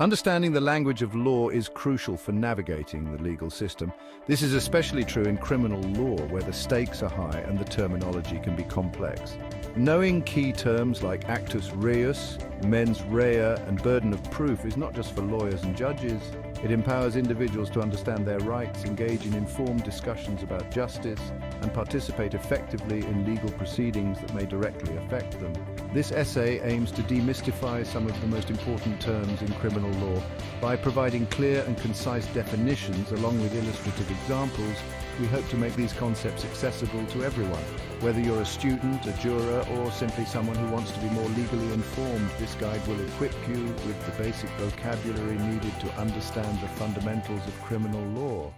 Understanding the language of law is crucial for navigating the legal system. This is especially true in criminal law, where the stakes are high and the terminology can be complex. Knowing key terms like Actus Reus, mens rea, and burden of proof is not just for lawyers and judges. It empowers individuals to understand their rights, engage in informed discussions about justice, and participate effectively in legal proceedings that may directly affect them. This essay aims to demystify some of the most important terms in criminal law by providing clear and concise definitions along with illustrative examples. We hope to make these concepts accessible to everyone. Whether you're a student, a juror, or simply someone who wants to be more legally informed, this guide will equip you with the basic vocabulary needed to understand the fundamentals of criminal law.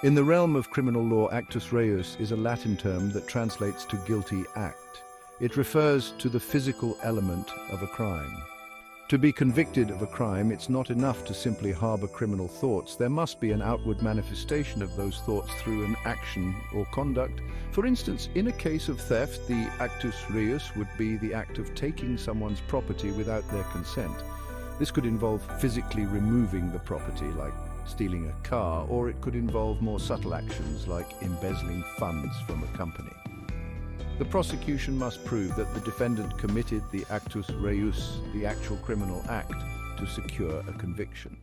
In the realm of criminal law, Actus Reus is a Latin term that translates to guilty act. It refers to the physical element of a crime. To be convicted of a crime, it's not enough to simply harbor criminal thoughts. There must be an outward manifestation of those thoughts through an action or conduct. For instance, in a case of theft, the Actus Reus would be the act of taking someone's property without their consent. This could involve physically removing the property, like stealing a car, or it could involve more subtle actions like embezzling funds from a company. The prosecution must prove that the defendant committed the Actus Reus, the actual criminal act, to secure a conviction.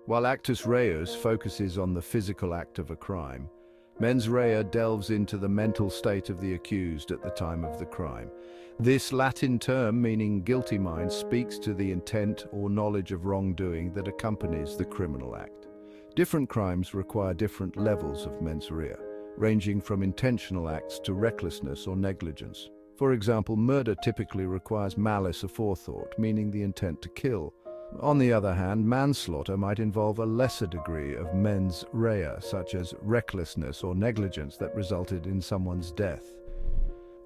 While Actus Reus focuses on the physical act of a crime, mens rea delves into the mental state of the accused at the time of the crime. This Latin term, meaning guilty mind, speaks to the intent or knowledge of wrongdoing that accompanies the criminal act. Different crimes require different levels of mens rea, ranging from intentional acts to recklessness or negligence. For example, murder typically requires malice aforethought, meaning the intent to kill. On the other hand, manslaughter might involve a lesser degree of mens rea, such as recklessness or negligence that resulted in someone's death.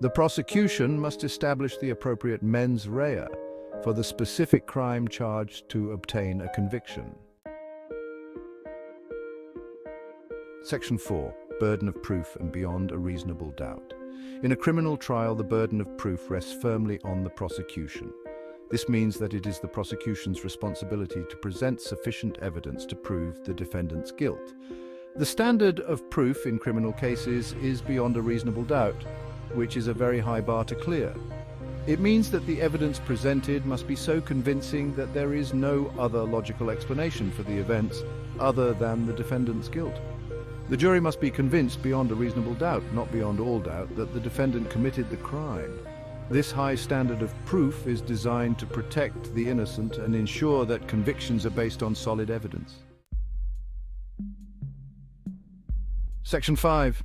The prosecution must establish the appropriate mens rea for the specific crime charged to obtain a conviction. Section 4. Burden of proof and beyond a reasonable doubt. In a criminal trial, the burden of proof rests firmly on the prosecution. This means that it is the prosecution's responsibility to present sufficient evidence to prove the defendant's guilt. The standard of proof in criminal cases is beyond a reasonable doubt, which is a very high bar to clear. It means that the evidence presented must be so convincing that there is no other logical explanation for the events other than the defendant's guilt. The jury must be convinced beyond a reasonable doubt, not beyond all doubt, that the defendant committed the crime. This high standard of proof is designed to protect the innocent and ensure that convictions are based on solid evidence. Section 5.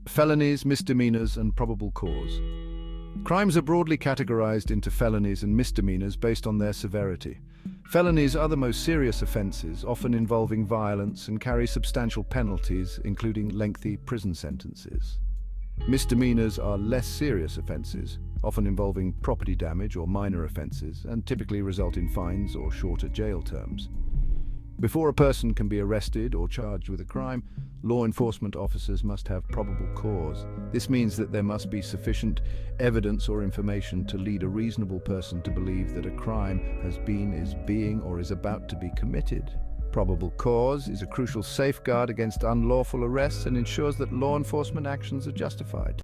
Felonies, misdemeanors, and probable cause. Crimes are broadly categorized into felonies and misdemeanors based on their severity. Felonies are the most serious offenses, often involving violence, and carry substantial penalties, including lengthy prison sentences. Misdemeanors are less serious offenses, often involving property damage or minor offenses, and typically result in fines or shorter jail terms. Before a person can be arrested or charged with a crime, law enforcement officers must have probable cause. This means that there must be sufficient evidence or information to lead a reasonable person to believe that a crime has been, is being, or is about to be committed. Probable cause is a crucial safeguard against unlawful arrests and ensures that law enforcement actions are justified.